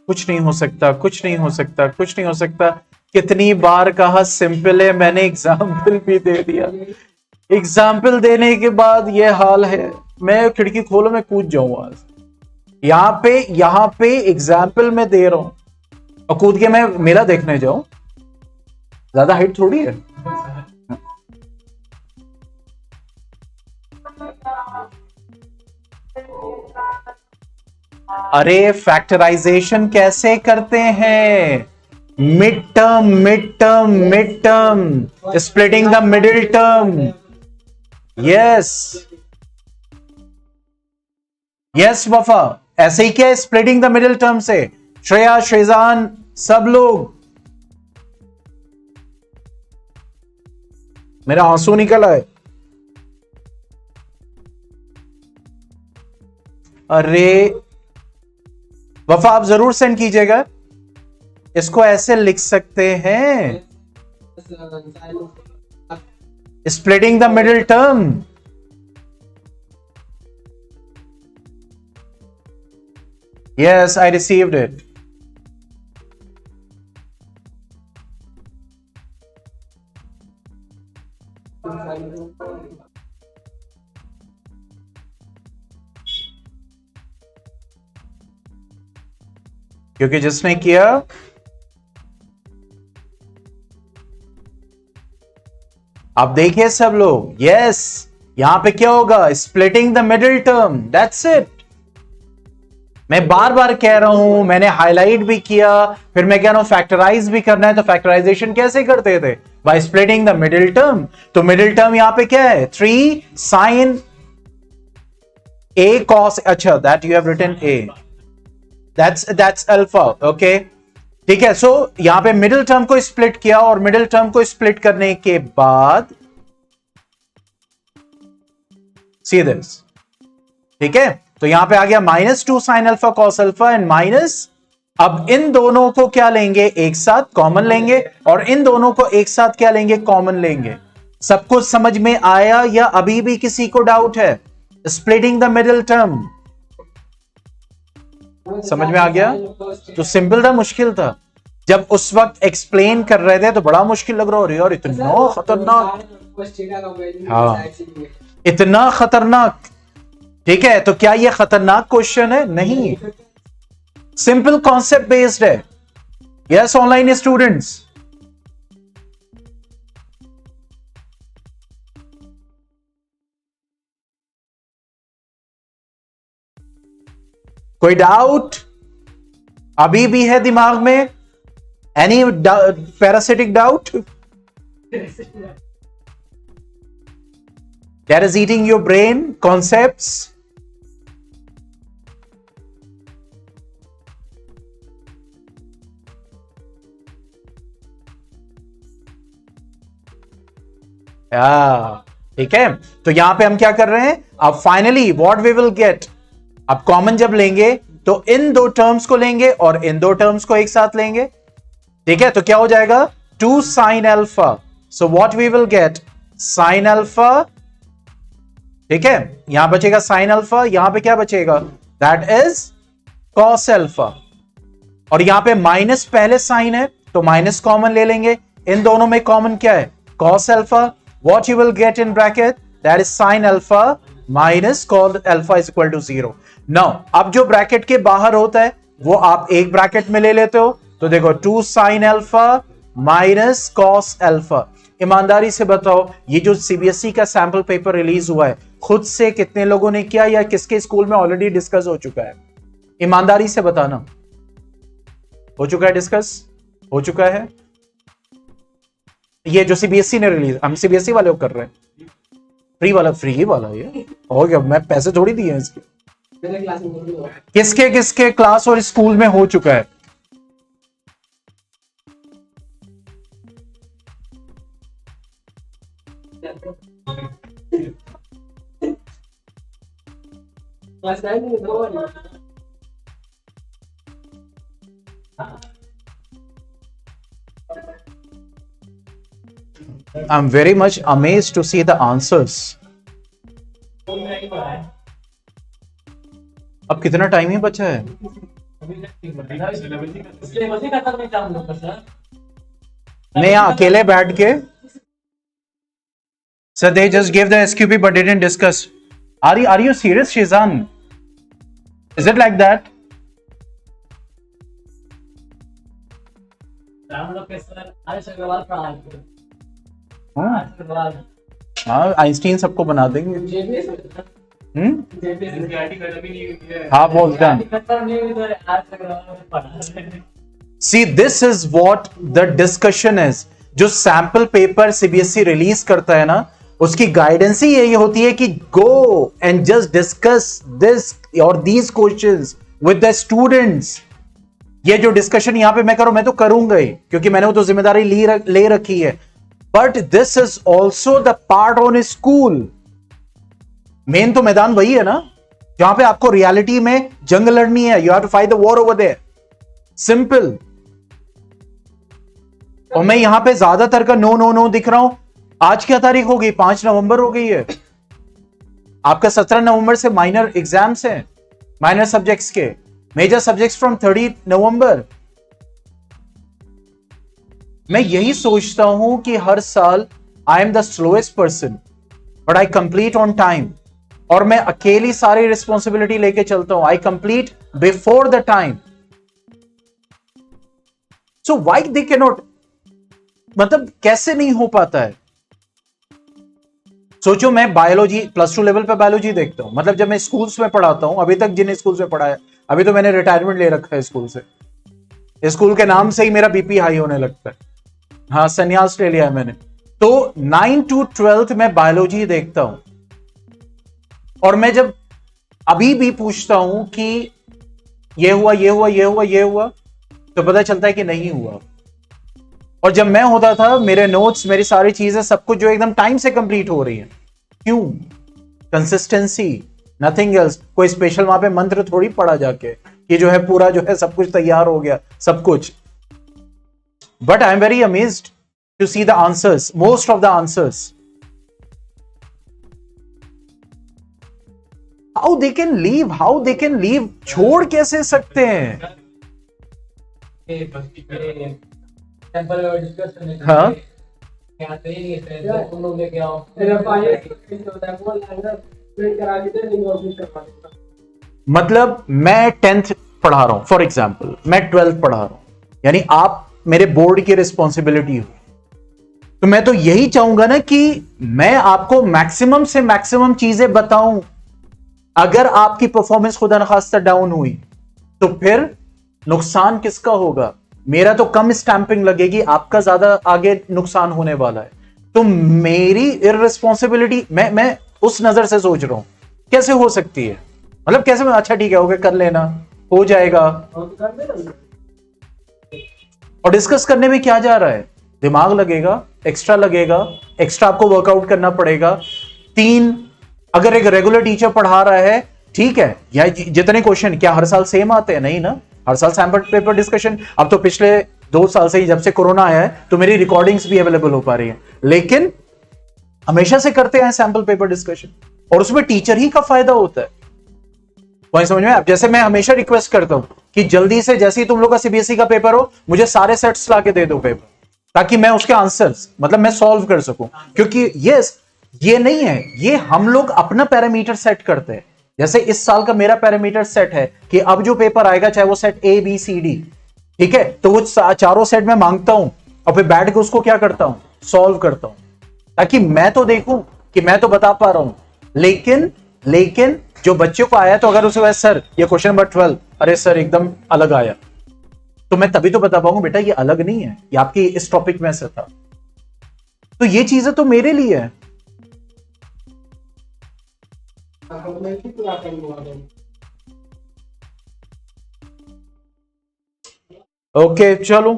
कुछ नहीं हो सकता, कुछ नहीं हो सकता, कुछ नहीं हो सकता। कितनी बार कहा सिंपल है, मैंने एग्जाम्पल भी दे दिया। एग्जाम्पल देने के बाद ये हाल है, मैं खिड़की खोलो मैं कूद जाऊं आज। यहां पे एग्जाम्पल मैं दे रहा हूं और कूद के मैं मेला देखने जाऊं, ज्यादा हाइट थोड़ी है। अरे फैक्टराइजेशन कैसे करते हैं? Mid term, mid term, mid term, splitting the middle term. Yes yes वफा, ऐसे ही क्या स्प्लिटिंग द मिडिल टर्म से? श्रेया, शेजान, सब लोग, मेरा आंसू निकल आए। अरे वफा आप जरूर सेंड कीजिएगा। इसको ऐसे लिख सकते हैं, splitting the middle term. Yes, I received it. क्योंकि जिसने किया, आप देखिए सब लोग, यस, यहां पे क्या होगा? Splitting the middle term, that's it. मैं बार बार कह रहा हूं, मैंने हाईलाइट भी किया, फिर मैं कह रहा हूं फैक्टराइज भी करना है, तो फैक्टराइजेशन कैसे करते थे? By splitting the middle term. तो मिडिल टर्म यहां पे क्या है? 3 साइन ए कॉस, अच्छा that you have written A, that's alpha. Okay ठीक है, सो यहां पे मिडिल टर्म को स्प्लिट किया, और मिडिल टर्म को स्प्लिट करने के बाद सी दिस, ठीक है, तो यहां पे आ गया -2 sine alpha cos alpha and minus. अब इन दोनों को क्या लेंगे? एक साथ कॉमन लेंगे, और इन दोनों को एक साथ क्या लेंगे? कॉमन लेंगे। सब कुछ समझ में आया या अभी भी किसी को डाउट है? स्प्लिटिंग द मिडिल टर्म समझ में आ गया? तो सिंपल था, मुश्किल था? जब उस वक्त एक्सप्लेन कर रहे थे तो बड़ा मुश्किल लग रहा हो, यार इतना खतरनाक, हाँ इतना खतरनाक। ठीक है, तो क्या ये खतरनाक क्वेश्चन है? नहीं, सिंपल कॉन्सेप्ट बेस्ड है। यस ऑनलाइन स्टूडेंट्स, कोई डाउट अभी भी है दिमाग में? Any parasitic doubt that is eating your brain? Concepts? ठीक है, तो यहां पे हम क्या कर रहे हैं? अब finally what we will get, अब कॉमन जब लेंगे तो इन दो टर्म्स को लेंगे और इन दो टर्म्स को एक साथ लेंगे। ठीक है, तो क्या हो जाएगा? 2 sine alpha, so what we will get? Sine alpha. ठीक है, यहां बचेगा साइन अल्फा, यहां पे क्या बचेगा? That is cos alpha. और यहां पे माइनस पहले साइन है तो माइनस कॉमन ले लेंगे, इन दोनों में कॉमन क्या है? Cos alpha. What you will get in bracket? That is sine alpha minus cos alpha is equal to 0। Now अब जो ब्रैकेट के बाहर होता है वो आप एक ब्रैकेट में ले लेते हो, तो देखो 2 sine alpha minus cos alpha. ईमानदारी से बताओ, ये जो सीबीएसई का सैंपल पेपर रिलीज हुआ है, खुद से कितने लोगों ने किया या किसके स्कूल में ऑलरेडी डिस्कस हो चुका है? ईमानदारी से बताना, हो चुका है? डिस्कस हो चुका है? ये जो सीबीएसई ने रिलीज, हम सीबीएसई वाले को कर रहे हैं, फ्री वाला ये हो गया, मैं पैसे थोड़ी दिए हैं इसके। किसके किसके क्लास और स्कूल में हो चुका है? I'm very much amazed to see the answers. अब कितना टाइम ही बचा है? मैं यहाँ अकेले बैठ के So they just gave the SQP but didn't discuss. Are you serious, Shizan? Is it like that? हाँ, आइंस्टीन सबको बना देंगे। हाँ, बोल done. See, this is what the discussion is. जो सैंपल पेपर सीबीएसई रिलीज करता है ना, उसकी गाइडेंस ही यही होती है कि go and just discuss this और these questions with the students. ये जो डिस्कशन यहां पे मैं करूं, मैं तो करूंगा ही, क्योंकि मैंने वो तो जिम्मेदारी ले रखी है। But this is also the part on school. Main तो मैदान वही है ना, जहां पे आपको रियलिटी में जंग लड़नी है। You have to fight the war over there, simple. और मैं यहां पे ज्यादातर का नो नो नो दिख रहा हूं। आज क्या तारीख हो गई? 5 नवंबर हो गई है। आपका 17 नवंबर से माइनर एग्जाम्स हैं, माइनर सब्जेक्ट्स के। मेजर सब्जेक्ट्स फ्रॉम 30 नवंबर। मैं यही सोचता हूं कि हर साल I am the slowest person but I complete on time. और मैं अकेली सारी रिस्पॉन्सिबिलिटी लेके चलता हूं। आई complete before the time. So why they can not, मतलब कैसे नहीं हो पाता है? सोचो, मैं बायोलॉजी +2 लेवल पे बायोलॉजी देखता हूं। मतलब जब मैं स्कूल्स में पढ़ाता हूं, अभी तक जिन स्कूल्स में पढ़ाया, अभी तो मैंने रिटायरमेंट ले रखा है स्कूल से। स्कूल के नाम से ही मेरा बीपी हाई होने लगता है। हाँ, संन्यास ले लिया है मैंने। तो 9 to 12 में बायोलॉजी देखता हूं, और मैं जब अभी भी पूछता हूं कि ये हुआ, ये हुआ, ये हुआ, ये हुआ, तो पता चलता है कि नहीं हुआ। और जब मैं होता था, मेरे नोट्स, मेरी सारी चीजें, सब कुछ जो एकदम टाइम से कंप्लीट हो रही है। क्यों? Consistency, nothing else. कोई स्पेशल वहां पे मंत्र थोड़ी पढ़ा जाके कि जो है पूरा जो है सब कुछ तैयार हो गया, सब कुछ। But I am very amazed to see the answers, most of the answers. How they can leave, छोड़ कैसे सकते हैं? हाँ, मतलब मैं 10th पढ़ा रहा हूं, फॉर एग्जाम्पल मैं 12th पढ़ा रहा हूं, यानी आप मेरे बोर्ड की रिस्पॉन्सिबिलिटी हो। तो मैं तो यही चाहूंगा ना कि मैं आपको मैक्सिमम से मैक्सिमम चीजें बताऊं। अगर आपकी परफॉर्मेंस खुदा न खास्ता डाउन हुई, तो फिर नुकसान किसका होगा? मेरा तो कम स्टैंपिंग लगेगी, आपका ज्यादा आगे नुकसान होने वाला है। तो मेरी इररिस्पॉन्सिबिलिटी, मैं उस नजर से सोच रहा हूं, कैसे हो सकती है? मतलब कैसे मैं, अच्छा ठीक है, ओके, कर लेना, हो जाएगा। और डिस्कस करने में क्या जा रहा है? दिमाग लगेगा, एक्स्ट्रा लगेगा, एक्स्ट्रा आपको वर्कआउट करना पड़ेगा। 3, अगर एक रेगुलर टीचर पढ़ा रहा है, ठीक है, या जितने क्वेश्चन, क्या हर साल सेम आते हैं? नहीं ना, हर साल सैंपल पेपर डिस्कशन। अब तो पिछले 2 साल से ही, जब से कोरोना आया है, तो मेरी रिकॉर्डिंग्स भी अवेलेबल हो पा रही है। लेकिन हमेशा से करते हैं सैंपल पेपर डिस्कशन, और उसमें टीचर ही का फायदा होता है। वही समझ में? अब जैसे मैं हमेशा रिक्वेस्ट करता हूं कि जल्दी से, जैसे ही तुम लोग का सीबीएसई का पेपर हो, मुझे सारे सेट्स ला के दे दो पेपर, ताकि मैं उसके आंसर्स, मतलब मैं सॉल्व कर सकूं। क्योंकि ये नहीं है, ये हम लोग अपना पैरामीटर सेट करते हैं। जैसे इस साल का मेरा पैरामीटर सेट है कि अब जो पेपर आएगा, चाहे वो set A B C D, ठीक है, तो वो चारों सेट में मांगता हूं, और फिर बैठ के उसको क्या करता हूं? सॉल्व करता हूं, ताकि मैं तो देखूं कि मैं तो बता पा रहा हूं। लेकिन जो बच्चों को आया, तो अगर उसे वह, सर ये क्वेश्चन नंबर 12, अरे सर एकदम अलग आया, तो मैं तभी तो बता पाऊंगा, बेटा ये अलग नहीं है, ये आपकी इस टॉपिक में से था। तो ये चीजें तो मेरे लिए है। ओके, चलो।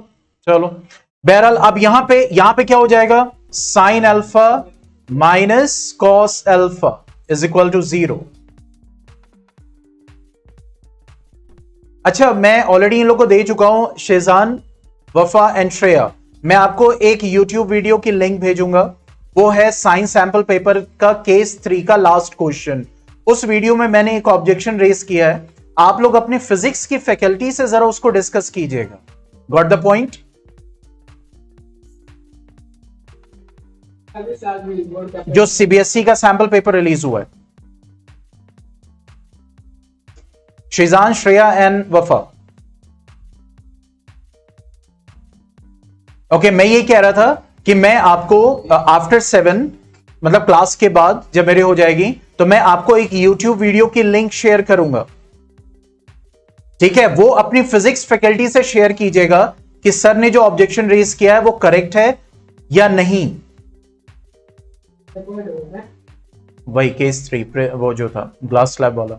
बहरहाल अब यहां पे क्या हो जाएगा? Sine alpha minus cos alpha is equal to 0। अच्छा, मैं ऑलरेडी इन लोगों को दे चुका हूं, शेजान, वफा एंड श्रेया। मैं आपको एक YouTube वीडियो की लिंक भेजूंगा, वो है साइंस सैंपल पेपर का केस 3 का लास्ट क्वेश्चन। उस वीडियो में मैंने एक ऑब्जेक्शन रेज किया है, आप लोग अपने फिजिक्स की फैकल्टी से जरा उसको डिस्कस कीजिएगा। Got the point? जो सीबीएसई का सैंपल पेपर रिलीज हुआ है। शेजान, श्रेया एंड वफा। ओके, मैं ये कह रहा था कि मैं आपको आफ्टर 7 मतलब क्लास के बाद जब मेरी हो जाएगी तो मैं आपको एक YouTube वीडियो की लिंक शेयर करूंगा, ठीक है? वो अपनी फिजिक्स फैकल्टी से शेयर कीजिएगा कि सर ने जो ऑब्जेक्शन रेज किया है वो करेक्ट है या नहीं। वही केस 3 वो जो था ग्लास स्लैब वाला।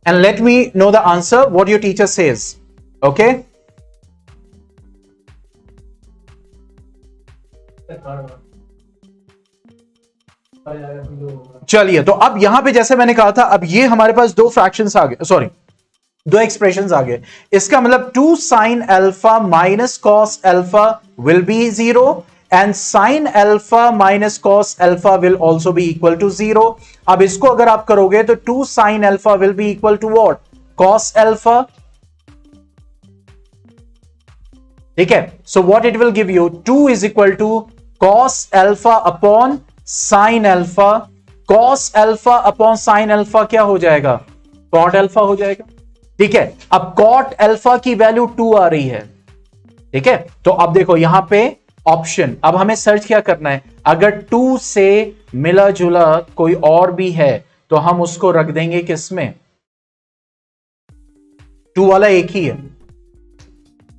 And let me know the answer what your teacher says. Okay, चलिए, तो अब यहां पे जैसे मैंने कहा था, अब ये हमारे पास दो फ्रैक्शंस आ गए, सॉरी दो एक्सप्रेशंस आ गए। इसका मतलब 2 sin alpha minus cos alpha will be 0 and sin alpha minus cos alpha will also be equal to 0। अब इसको अगर आप करोगे तो 2 sin alpha will be equal to what? Cos alpha, ठीक है? So what it will give you? 2 is equal to cos alpha upon sine alpha. Cos alpha upon sine alpha क्या हो जाएगा? कॉट अल्फा हो जाएगा, ठीक है? अब कॉट अल्फा की वैल्यू 2 आ रही है, ठीक है? तो अब देखो यहां पे ऑप्शन, अब हमें सर्च क्या करना है? अगर 2 से मिला जुला कोई और भी है तो हम उसको रख देंगे किसमें? 2 वाला एक ही है,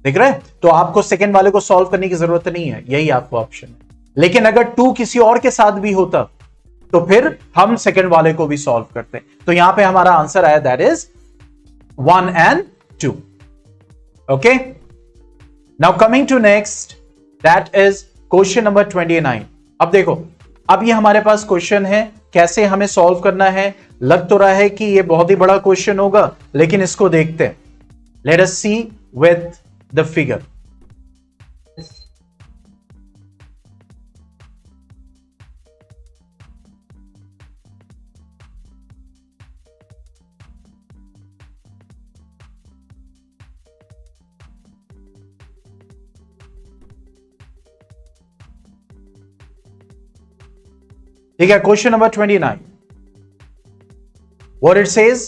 देख रहे हैं? तो आपको सेकंड वाले को सॉल्व करने की जरूरत नहीं है, यही आपको ऑप्शन है। लेकिन अगर 2 किसी और के साथ भी होता तो फिर हम सेकंड वाले को भी सॉल्व करते। तो यहां पे हमारा आंसर आया, that is 1 and 2। Okay, now coming to next, that is question number 29। अब देखो, अब ये हमारे पास क्वेश्चन है, कैसे हमें सॉल्व करना है। लग तो रहा है कि ये बहुत ही बड़ा क्वेश्चन होगा, लेकिन इसको देखते हैं। Let us see with the figure. ठीक है, question number 29, what it says,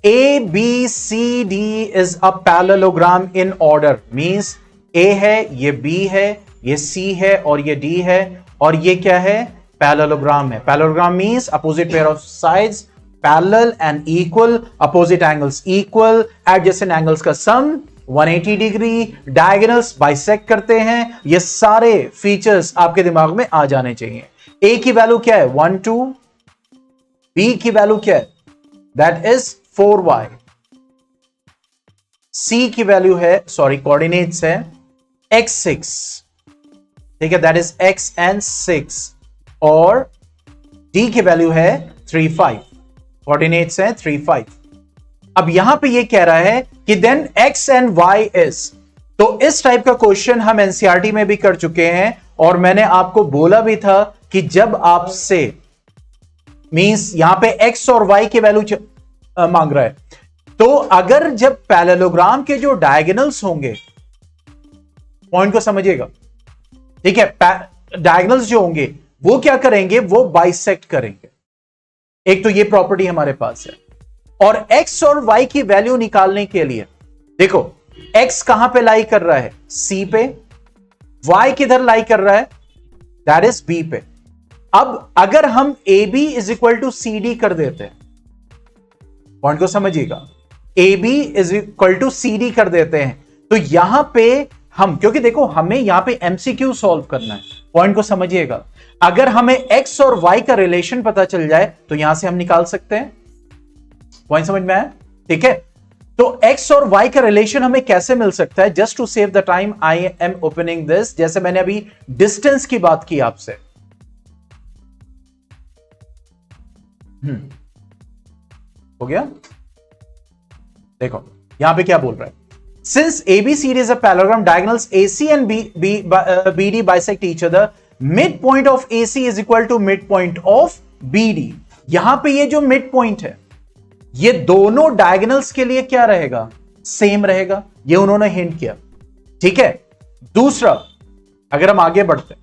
A B C D is a parallelogram in order, means A है, ये B है, ये C है और ये D है, और ये क्या है? पैरेललोग्राम है। Parallelogram means opposite pair of sides parallel and equal, opposite angles equal, adjacent angles का सम 180 डिग्री, डायगोनल्स बाइसेक्ट करते हैं। ये सारे फीचर्स आपके दिमाग में आ जाने चाहिए। A की वैल्यू क्या है? 1 2। B की वैल्यू क्या है? That is 4y। C की वैल्यू है, सॉरी कोऑर्डिनेट्स है x6, ठीक है? That is x and 6। और D की वैल्यू है 3 5, कोऑर्डिनेट्स है 3 5। अब यहां पे ये कह रहा है कि then x and y is, तो इस टाइप का क्वेश्चन हम एनसीईआरटी में भी कर चुके हैं, और मैंने आपको बोला भी था कि जब आपसे मींस यहां पे x और y की वैल्यू मांग रहा है, तो अगर जब पैरेललोग्राम के जो डायगोनल्स होंगे, पॉइंट को समझिएगा, ठीक है? डायगोनल्स जो होंगे वो क्या करेंगे? वो बाइसेक्ट करेंगे। एक तो ये प्रॉपर्टी हमारे पास है। और x और y की वैल्यू निकालने के लिए देखो, x कहां पे लाई कर रहा है? C पे। y किधर लाई कर रहा है? दैट इज B पे। अब अगर हम AB is equal to CD कर देते हैं, पॉइंट को समझिएगा, AB is equal to CD कर देते हैं, तो यहां पे हम, क्योंकि देखो हमें यहां पे MCQ सॉल्व करना है, पॉइंट को समझिएगा। अगर हमें x और y का रिलेशन पता चल जाए तो यहां से हम निकाल सकते हैं। पॉइंट समझ में आया? ठीक है, तो x और y का रिलेशन हमें कैसे मिल सकता है? Just to save the time I am opening this. जैसे मैंने अभी डिस्टेंस की बात की आपसे, हो गया। देखो यहां पे क्या बोल रहा है, since ABCD is a parallelogram, diagonals AC and BD bisect each other, mid point of AC is equal to mid point of BD। यहां पे ये जो मिड पॉइंट है, ये दोनों डायगोनल्स के लिए क्या रहेगा? सेम रहेगा। ये उन्होंने हिंट किया, ठीक है। दूसरा, अगर हम आगे बढ़ते हैं,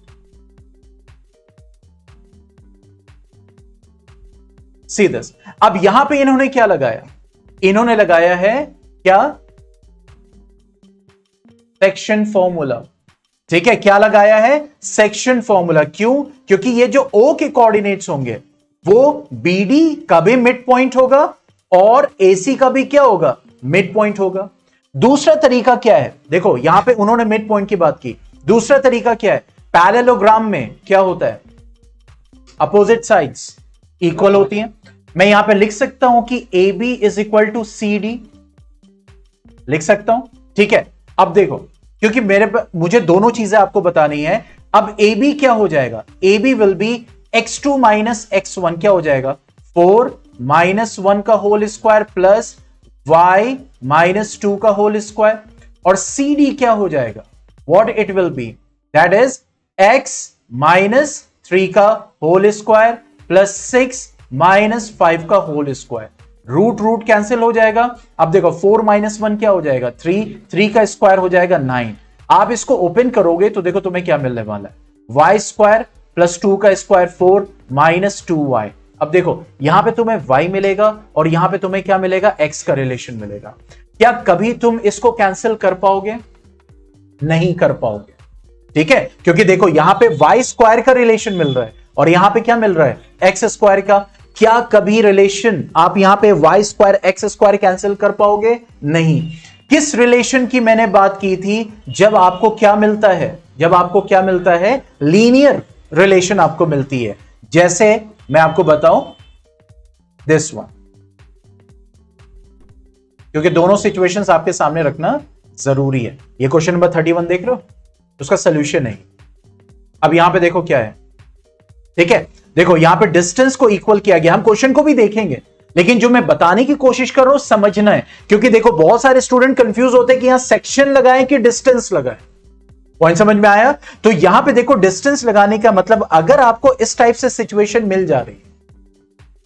सी दिस, अब यहां पे इन्होंने क्या लगाया? इन्होंने लगाया है क्या? सेक्शन फॉर्मूला, ठीक है। क्या लगाया है? Section formula. क्यों? क्योंकि ये जो O के कोऑर्डिनेट्स होंगे वो BD का भी मिड पॉइंट होगा और AC का भी क्या होगा? मिड पॉइंट होगा। दूसरा तरीका क्या है? देखो यहां पे उन्होंने मिड पॉइंट की बात की। दूसरा तरीका क्या है? पैरेललोग्राम में क्या होता है? अपोजिट साइड्स इक्वल होती हैं। मैं यहां पे लिख सकता हूं कि AB is equal to CD, लिख सकता हूं, ठीक है। अब देखो, क्योंकि मुझे दोनों चीजें आपको बतानी है। अब AB क्या हो जाएगा? AB will be x2 minus x1, क्या हो जाएगा? 4 माइनस 1 का whole square plus y minus 2 का होल स्क्वायर। और CD क्या हो जाएगा? What it will be? That is x minus 3 का होल स्क्वायर प्लस 6 माइनस 5 का whole square. Root root cancel हो जाएगा। अब देखो 4 माइनस 1 क्या हो जाएगा? 3 का स्क्वायर हो जाएगा 9। आप इसको ओपन करोगे तो देखो तुम्हें क्या मिलने वाला है? y स्क्वायर प्लस 2 का स्क्वायर 4 माइनस 2y। अब देखो यहां पे तुम्हें y मिलेगा और यहां पे तुम्हें क्या मिलेगा? x का रिलेशन मिलेगा। क्या कभी तुम इसको कैंसिल कर पाओगे? नहीं कर पाओगे, ठीक है। क्योंकि देखो यहां पे y स्क्वायर का रिलेशन मिल रहा है और यहां पे क्या मिल रहा है? x स्क्वायर का। क्या कभी रिलेशन आप यहां पे y square x square cancel कर पाओगे? नहीं। किस रिलेशन की मैंने बात की थी? जब आपको क्या मिलता है? जब आपको क्या मिलता है? लीनियर रिलेशन आपको मिलती है। जैसे मैं आपको बताऊं, दिस वन, क्योंकि दोनों सिचुएशंस आपके सामने रखना जरूरी है। ये क्वेश्चन नंबर 31 देख रहे हो, उसका सोल्यूशन है। अब यहां पे देखो क्या है, ठीक है। देखो यहां पे डिस्टेंस को इक्वल किया गया। हम क्वेश्चन को भी देखेंगे, लेकिन जो मैं बताने की कोशिश कर रहा हूं समझना है, क्योंकि देखो बहुत सारे स्टूडेंट कंफ्यूज होते हैं कि यहां सेक्शन लगाएं कि डिस्टेंस लगाएं। पॉइंट समझ में आया? तो यहां पे देखो डिस्टेंस लगाने का मतलब, अगर आपको इस टाइप से सिचुएशन मिल जा रही है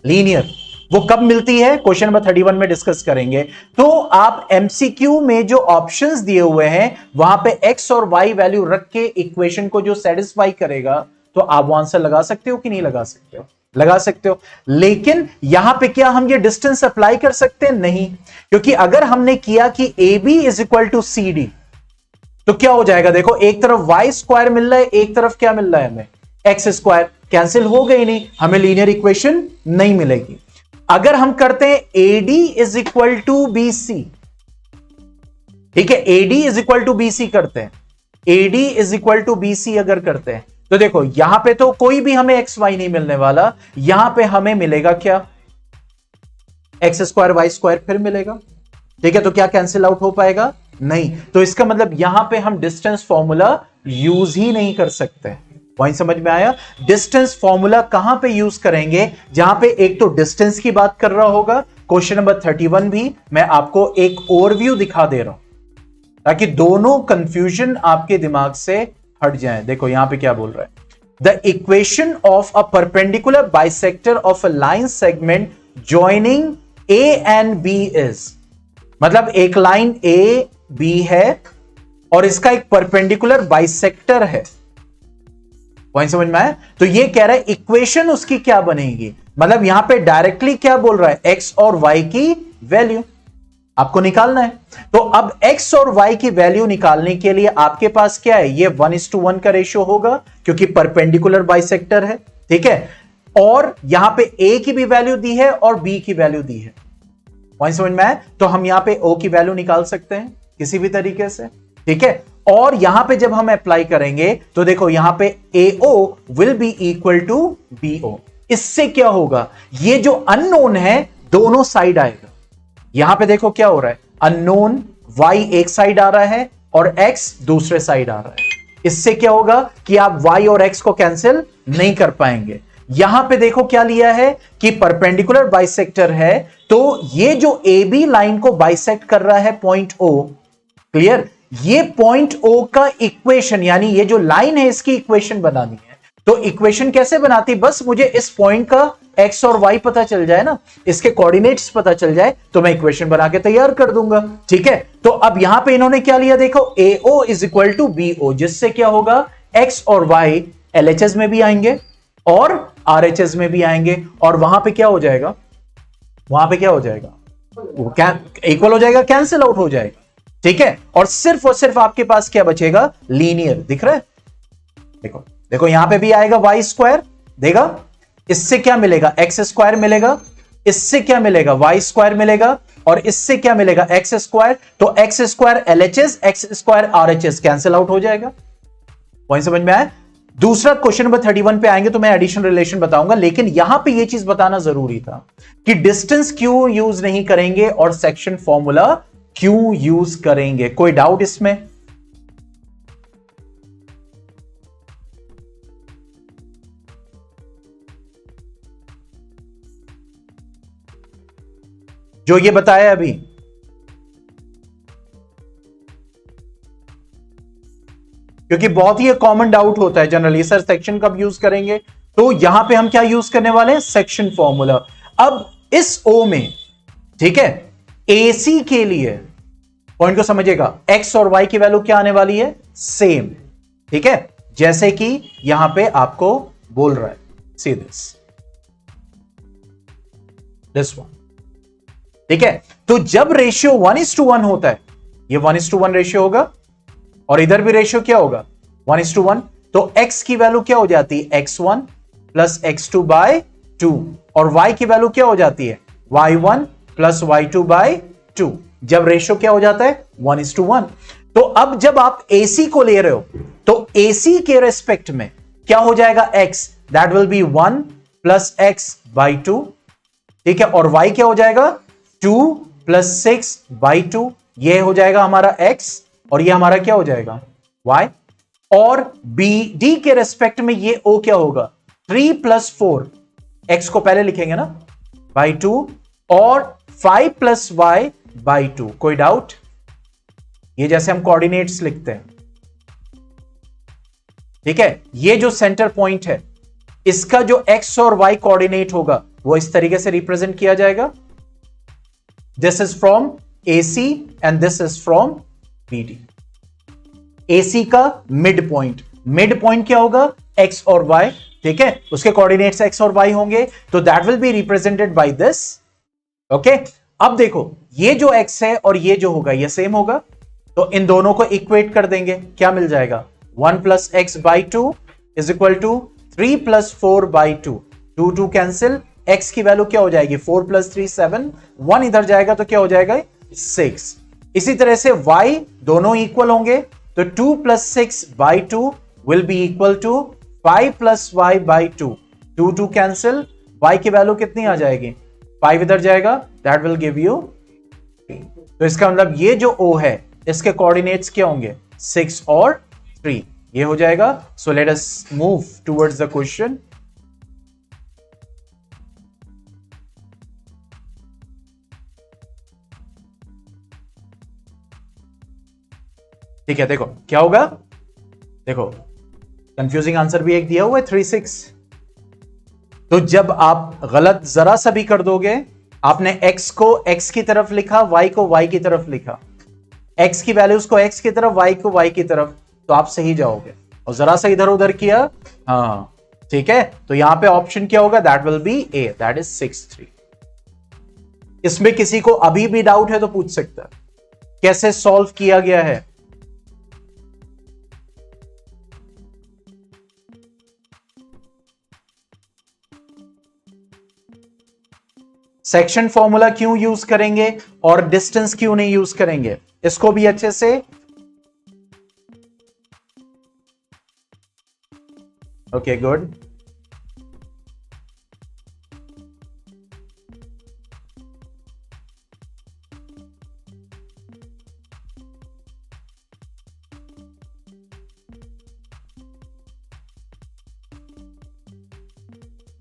लीनियर, वो कब मिलती है? क्वेश्चन नंबर 31 में डिस्कस करेंगे। तो आप एमसीक्यू में जो ऑप्शंस दिए हुए हैं वहां पे एक्स और वाई वैल्यू रख के इक्वेशन को जो सेटिस्फाई करेगा, तो आप वो आंसर लगा सकते हो कि नहीं लगा सकते हो? लगा सकते हो। लेकिन यहां पे क्या हम ये डिस्टेंस अप्लाई कर सकते हैं? नहीं, क्योंकि अगर हमने किया कि AB is equal to CD, तो क्या हो जाएगा? देखो एक तरफ y स्क्वायर मिल रहा है, एक तरफ क्या मिल रहा है हमें? x square. कैंसिल हो गई नहीं, हमें लीनियर इक्वेशन नहीं मिलेगी। अगर हम करते हैं AD is equal to BC, ठीक है, AD is equal to BC करते हैं, AD is equal to BC अगर करते हैं, तो देखो यहां पे तो कोई भी हमें XY नहीं मिलने वाला, यहां पे हमें मिलेगा क्या? x स्क्वायर y स्क्वायर फिर मिलेगा, ठीक है। तो क्या कैंसिल आउट हो पाएगा? नहीं। तो इसका मतलब यहां पे हम डिस्टेंस फॉर्मूला यूज ही नहीं कर सकते। पॉइंट समझ में आया? डिस्टेंस फॉर्मूला कहां पे यूज करेंगे? जहां पे एक तो डिस्टेंस की बात कर रहा होगा, क्वेश्चन नंबर 31 भी मैं आपको एक ओवरव्यू दिखा दे रहा हूं ताकि दोनों कंफ्यूजन आपके दिमाग से हट जाए। देखो यहां पे क्या बोल रहा है, the equation of a perpendicular bisector of a line segment joining A and B is, मतलब एक लाइन A B है और इसका एक परपेंडिकुलर बाइसेक्टर है। पॉइंट समझ में आया? तो ये कह रहा है इक्वेशन उसकी क्या बनेगी, मतलब यहां पे डायरेक्टली क्या बोल रहा है? x और y की वैल्यू आपको निकालना है। तो अब x और y की वैल्यू निकालने के लिए आपके पास क्या है? ये 1:1 का रेशियो होगा क्योंकि परपेंडिकुलर बाइसेक्टर है, ठीक है। और यहां पे a की भी वैल्यू दी है और b की वैल्यू दी है। पॉइंट समझ में आया? तो हम यहां पे o की वैल्यू निकाल सकते हैं किसी भी तरीके से, ठीक है। और यहां पे जब हम अप्लाई करेंगे तो देखो यहां पे AO will be equal to BO। इससे क्या होगा? ये जो अननोन है दोनों साइड आएगा। यहां पे देखो क्या हो रहा है, अननोन y एक साइड आ रहा है और x दूसरे साइड आ रहा है। इससे क्या होगा कि आप y और x को कैंसिल नहीं कर पाएंगे। यहां पे देखो क्या लिया है कि परपेंडिकुलर बाइसेक्टर है, तो ये जो AB लाइन को बाइसेक्ट कर रहा है पॉइंट O, क्लियर, ये पॉइंट O का इक्वेशन, यानी ये जो लाइन है इसकी इक्वेशन बनानी है। तो इक्वेशन कैसे बनाती, बस मुझे इस पॉइंट का x और y पता चल जाए ना, इसके कोऑर्डिनेट्स पता चल जाए तो मैं इक्वेशन बना के तैयार कर दूंगा। ठीक है, तो अब यहां पे इन्होंने क्या लिया, देखो AO is equal to BO, जिससे क्या होगा x और y LHS में भी आएंगे और RHS में भी आएंगे, और वहां पे क्या हो जाएगा, वहां पे क्या हो जाएगा, वो इक्वल हो जाएगा, कैंसिल आउट हो जाएगा। ठीक है, और सिर्फ आपके पास क्या बचेगा, लीनियर, दिख रहा है, देखो देखो यहां पे भी आएगा y स्क्वायर देगा, इससे क्या मिलेगा, x स्क्वायर मिलेगा, इससे क्या मिलेगा, y स्क्वायर मिलेगा, और इससे क्या मिलेगा, x स्क्वायर। तो x square LHS, x square RHS cancel out हो जाएगा। पॉइंट समझ में आया। दूसरा क्वेश्चन नंबर 31 पे आएंगे तो मैं एडिशन रिलेशन बताऊंगा, लेकिन यहां पे यह चीज बताना जरूरी था कि डिस्टेंस क्यों यूज नहीं करेंगे और सेक्शन फॉर्मूला क्यों यूज करेंगे। कोई डाउट इसमें? जो ये बताया अभी, क्योंकि बहुत ही कॉमन डाउट होता है जनरली, सर सेक्शन कब यूज करेंगे, तो यहां पे हम क्या यूज करने वाले हैं, सेक्शन फॉर्मूला। अब इस O में, ठीक है, AC के लिए पॉइंट को समझिएगा, x और y की वैल्यू क्या आने वाली है, सेम। ठीक है, जैसे कि यहां पे आपको बोल रहा है, सी दिस वन। ठीक है, तो जब रेशियो 1:1 होता है, ये 1:1 रेशियो होगा, और इधर भी रेशियो क्या होगा, 1:1, तो x की वैल्यू क्या हो जाती है, x1 प्लस x2 बाय 2, और y की वैल्यू क्या हो जाती है, y1 प्लस y2 बाय 2, जब रेशियो क्या हो जाता है, 1:1। तो अब जब आप AC को ले रहे हो तो AC के रेस्पेक्ट में क्या हो जाएगा, x, that will B 1 plus x by 2। ठीक है, और y क्या हो जाएगा, 2 प्लस 6 बाई 2, यह हो जाएगा हमारा x, और ये हमारा क्या हो जाएगा, y। और BD के रेस्पेक्ट में ये O क्या होगा, 3 प्लस 4, x को पहले लिखेंगे ना, बाई 2, और 5 प्लस y बाई 2। कोई डाउट? ये जैसे हम कोऑर्डिनेट्स लिखते हैं, ठीक है, ये जो सेंटर पॉइंट है इसका जो x और y कोऑर्डिनेट होगा वो इस तरीके से रिप्रेजेंट किया जाएगा, this is from AC and this is from BD। AC का मिड पॉइंट, मिड पॉइंट क्या होगा, x और y, ठीक है, उसके कोऑर्डिनेट्स x और y होंगे, तो that will be represented by this. Okay, अब देखो ये जो x है और ये जो होगा ये सेम होगा, तो इन दोनों को इक्वेट कर देंगे, क्या मिल जाएगा, 1 plus x by 2 is equal to 3 plus 4 by 2, 2 cancel, x की वैल्यू क्या हो जाएगी, 4 प्लस 3 7, 1 इधर जाएगा तो क्या हो जाएगा, 6। इसी तरह से y दोनों इक्वल होंगे, तो 2 plus 6 by 2 will be equal to 5 plus y by 2, 2 cancel, y की वैल्यू कितनी आ जाएगी, 5 इधर जाएगा, दैट विल गिव यू 3। तो इसका मतलब ये जो O है इसके कोऑर्डिनेट्स क्या होंगे, 6 और 3, ये हो जाएगा। So let us move towards the question. ठीक है, देखो क्या होगा, देखो कंफ्यूजिंग आंसर भी एक दिया हुआ है 3 6। तो जब आप गलत जरा सा भी कर दोगे, आपने x को x की तरफ लिखा, y को y की तरफ लिखा, x की वैल्यूज को x की तरफ, y को y की तरफ, तो आप सही जाओगे, और जरा सा इधर उधर किया, हाँ ठीक है, तो यहां पे ऑप्शन क्या होगा, that will B A, that is 6 3। इसमें किसी को अभी भी डाउट है तो पूछ सकता है, कैसे सॉल्व किया गया है। सेक्शन फॉर्मूला क्यों यूज करेंगे और डिस्टेंस क्यों नहीं यूज करेंगे, इसको भी अच्छे से, ओके गुड।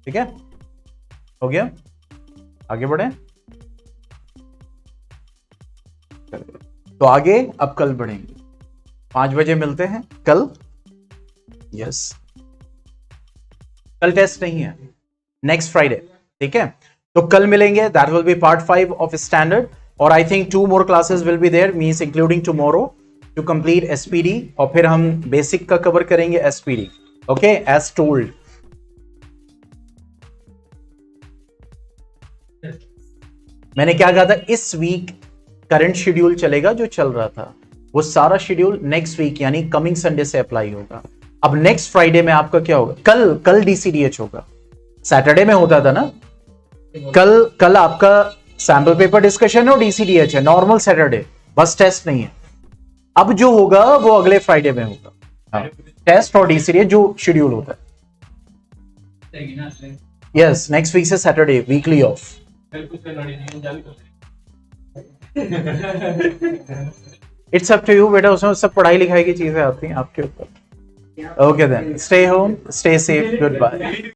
ठीक है, हो गया, आगे बढ़े। तो आगे अब कल बढ़ेंगे, 5 बजे मिलते हैं कल। यस, कल टेस्ट नहीं है, नेक्स्ट फ्राइडे, ठीक है। तो कल मिलेंगे, that will be part 5 of standard, और I think 2 more classes will be there, means including tomorrow to complete SPD, और फिर हम बेसिक का कवर करेंगे एसपीडी, ओके, एज टोल्ड। मैंने क्या कहा था, इस वीक करंट शेड्यूल चलेगा जो चल रहा था, वो सारा शेड्यूल नेक्स्ट वीक यानी कमिंग संडे से अप्लाई होगा। अब नेक्स्ट फ्राइडे में आपका क्या होगा, कल डीसीडीएच होगा, सैटरडे में होता था ना, कल आपका सैंपल पेपर डिस्कशन है और डीसीडीएच है, नॉर्मल सैटरडे, बस टेस्ट नहीं है। अब जो होगा वो अगले फ्राइडे में होगा, हाँ, टेस्ट और डीसीडीएच जो शेड्यूल होता है। यस, नेक्स्ट वीक से Saturday weekly off. It's up to you बेटा, उसमें सब पढ़ाई लिखाई की चीजें आती हैं आपके ऊपर। Okay then, stay home, stay safe, good bye.